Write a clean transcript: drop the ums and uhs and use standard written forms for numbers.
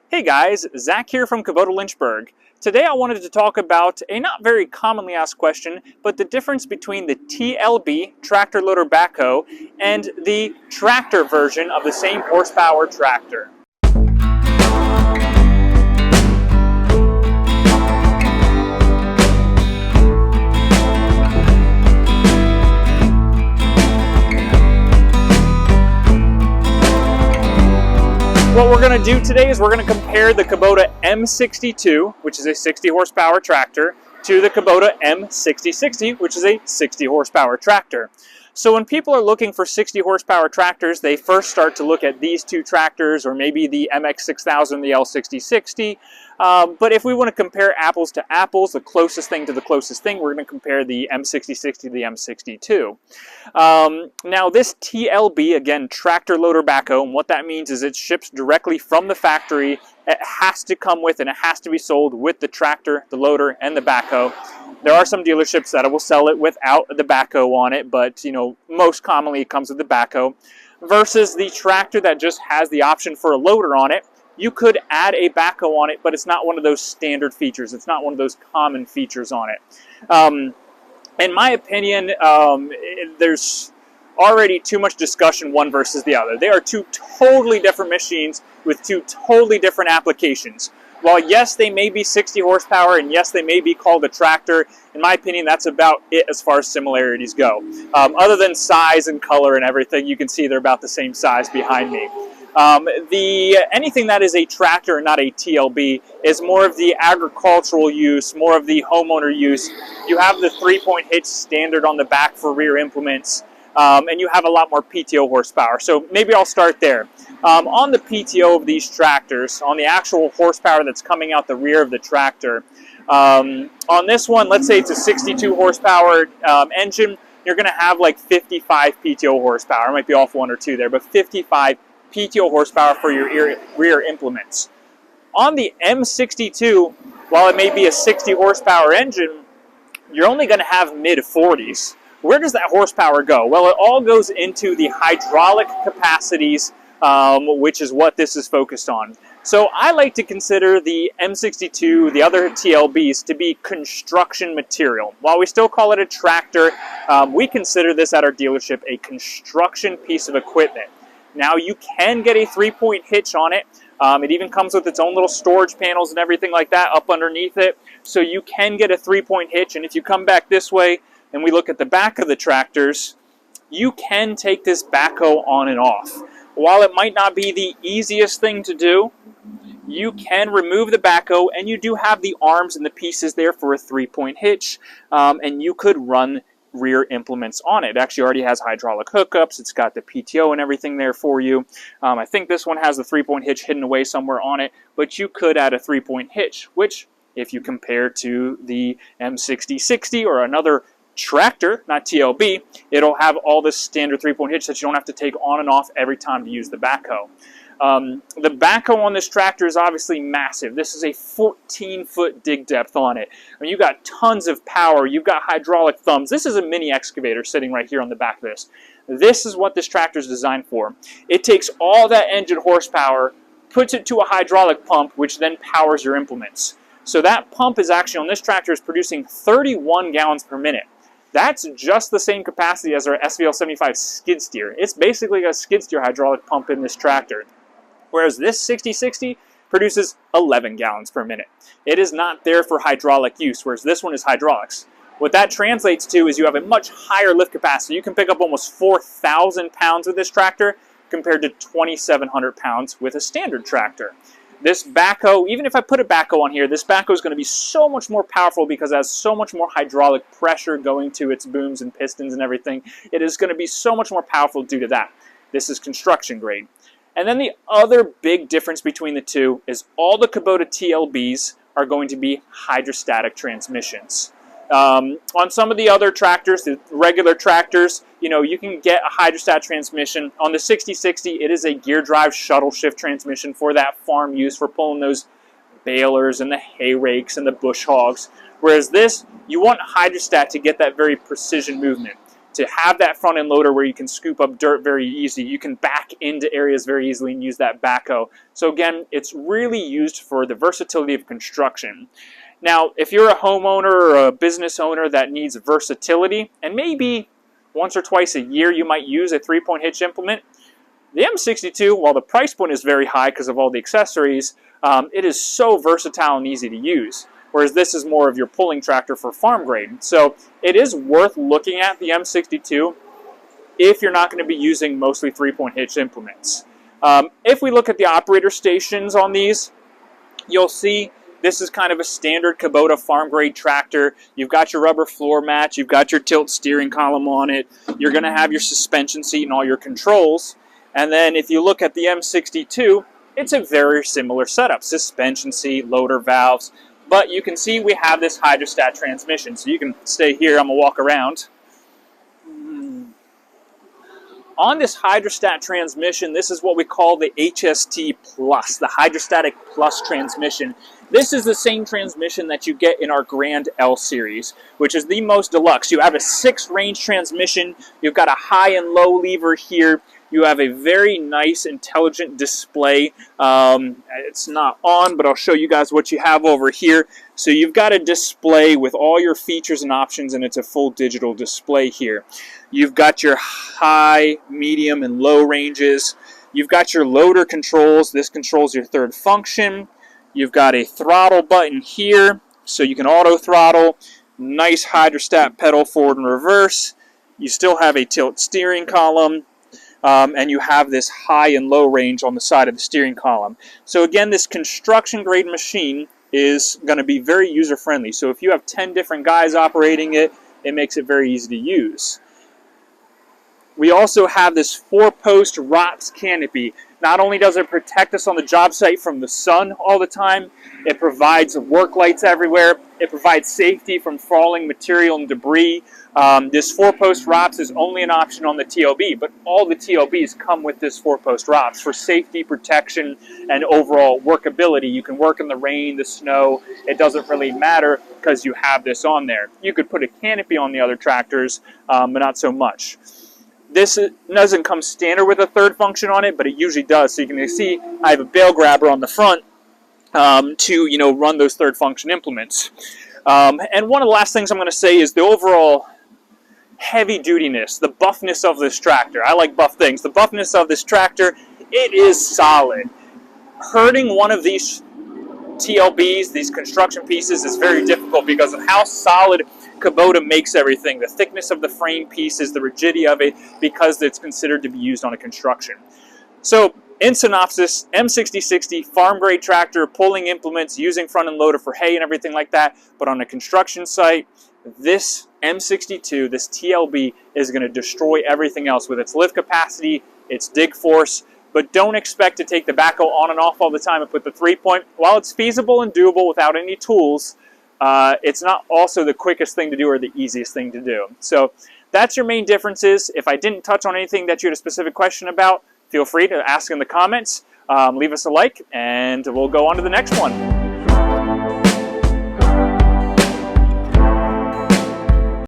Hey guys, Zach here from Kubota Lynchburg. Today I wanted to talk about a not very commonly asked question, but the difference between the TLB, tractor loader backhoe, and the tractor version of the same horsepower tractor. What we're going to do today is we're going to compare the Kubota M62, which is a 60 horsepower tractor, to the Kubota M6060, which is a 60 horsepower tractor. So when people are looking for 60 horsepower tractors, they first start to look at these two tractors, or maybe the MX6000, the L6060. But if we want to compare apples to apples, the closest thing to the closest thing, we're going to compare the M6060 to the M62. Now this TLB, again, tractor loader backhoe, and what that means is it ships directly from the factory. It has to come with and it has to be sold with the tractor, the loader, and the backhoe. There are some dealerships that will sell it without the backhoe on it, but most commonly it comes with the backhoe. Versus the tractor that just has the option for a loader on it. You could add a backhoe on it, but it's not one of those standard features. It's not one of those common features on it. In my opinion, there's already too much discussion one versus the other. They are two totally different machines with two totally different applications. While yes, they may be 60 horsepower and yes, they may be called a tractor, in my opinion, that's about it as far as similarities go. Other than size and color and everything, you can see they're about the same size behind me. Anything that is a tractor and not a TLB is more of the agricultural use, more of the homeowner use. You have the 3-point hitch standard on the back for rear implements, and you have a lot more PTO horsepower. So maybe I'll start there. On the PTO of these tractors, on the actual horsepower that's coming out the rear of the tractor, on this one, let's say it's a 62 horsepower engine, you're going to have like 55 PTO horsepower. I might be off one or two there, but 55 PTO horsepower for your rear implements. On the M62, while it may be a 60 horsepower engine, you're only going to have mid-40s. Where does that horsepower go? Well, it all goes into the hydraulic capacities, which is what this is focused on. So I like to consider the M62, the other TLBs, to be construction material. While we still call it a tractor, we consider this at our dealership a construction piece of equipment. Now you can get a 3-point hitch on it. It even comes with its own little storage panels and everything like that up underneath it. So you can get a 3-point hitch, and if you come back this way and we look at the back of the tractors, you can take this backhoe on and off. While it might not be the easiest thing to do, you can remove the backhoe, and you do have the arms and the pieces there for a 3-point hitch, and you could run rear implements on it. It actually already has hydraulic hookups. It's got the PTO and everything there for you. I think this one has the 3-point hitch hidden away somewhere on it, but you could add a 3-point hitch, which if you compare to the M6060 or another tractor, not TLB, it'll have all this standard 3-point hitch that you don't have to take on and off every time to use the backhoe. The backhoe on this tractor is obviously massive. This is a 14-foot dig depth on it. I mean, you've got tons of power. You've got hydraulic thumbs. This is a mini excavator sitting right here on the back of this. This is what this tractor is designed for. It takes all that engine horsepower, puts it to a hydraulic pump, which then powers your implements. So that pump is actually on this tractor is producing 31 gallons per minute. That's just the same capacity as our SVL75 skid steer. It's basically a skid steer hydraulic pump in this tractor. Whereas this 6060 produces 11 gallons per minute. It is not there for hydraulic use, whereas this one is hydraulics. What that translates to is you have a much higher lift capacity. You can pick up almost 4,000 pounds with this tractor compared to 2,700 pounds with a standard tractor. This backhoe, even if I put a backhoe on here, this backhoe is going to be so much more powerful because it has so much more hydraulic pressure going to its booms and pistons and everything. It is going to be so much more powerful due to that. This is construction grade. And then the other big difference between the two is all the Kubota TLBs are going to be hydrostatic transmissions. On some of the other tractors, the regular tractors, you can get a hydrostatic transmission. On the 6060, it is a gear drive shuttle shift transmission for that farm use, for pulling those balers and the hay rakes and the bush hogs. Whereas this, you want hydrostat to get that very precision movement. to have that front end loader where you can scoop up dirt very easy. You can back into areas very easily and use that backhoe. So again, it's really used for the versatility of construction. Now, if you're a homeowner or a business owner that needs versatility, and maybe once or twice a year you might use a 3-point hitch implement, the M62, while the price point is very high because of all the accessories, it is so versatile and easy to use. Whereas this is more of your pulling tractor for farm grade. So it is worth looking at the M62 if you're not going to be using mostly 3-point hitch implements. If we look at the operator stations on these, you'll see this is kind of a standard Kubota farm grade tractor. You've got your rubber floor mats, you've got your tilt steering column on it, you're going to have your suspension seat and all your controls. And then if you look at the M62, it's a very similar setup. Suspension seat, loader valves, but you can see we have this hydrostat transmission. So you can stay here, I'm going to walk around. On this hydrostat transmission, this is what we call the HST Plus, the Hydrostatic Plus transmission. This is the same transmission that you get in our Grand L Series, which is the most deluxe. You have a 6-range transmission, you've got a high and low lever here, you have a very nice, intelligent display. It's not on, but I'll show you guys what you have over here. So you've got a display with all your features and options, and it's a full digital display here. You've got your high, medium, and low ranges. You've got your loader controls. This controls your third function. You've got a throttle button here, so you can auto throttle. Nice hydrostat pedal forward and reverse. You still have a tilt steering column. And you have this high and low range on the side of the steering column. So again, this construction grade machine is going to be very user friendly. So if you have 10 different guys operating it, it makes it very easy to use. We also have this 4-post ROPS canopy. Not only does it protect us on the job site from the sun all the time, it provides work lights everywhere. It provides safety from falling material and debris. This 4-post ROPS is only an option on the TLB, but all the TLBs come with this 4-post ROPS for safety, protection, and overall workability. You can work in the rain, the snow. It doesn't really matter because you have this on there. You could put a canopy on the other tractors, but not so much. This doesn't come standard with a third function on it, but it usually does. So you can see I have a bale grabber on the front to run those third function implements. And one of the last things I'm going to say is the overall heavy dutiness, the buffness of this tractor. I like buff things. The buffness of this tractor, it is solid. Hurting one of these TLBs, these construction pieces, is very difficult because of how solid Kubota makes everything, the thickness of the frame pieces, the rigidity of it, because it's considered to be used on a construction. So, in synopsis, M6060, farm grade tractor, pulling implements, using front end loader for hay and everything like that, but on a construction site, this M62, this TLB, is going to destroy everything else with its lift capacity, its dig force, but don't expect to take the backhoe on and off all the time and put the 3-point. While it's feasible and doable without any tools, it's not also the quickest thing to do or the easiest thing to do. So that's your main differences. If I didn't touch on anything that you had a specific question about, feel free to ask in the comments. Leave us a like, and we'll go on to the next one.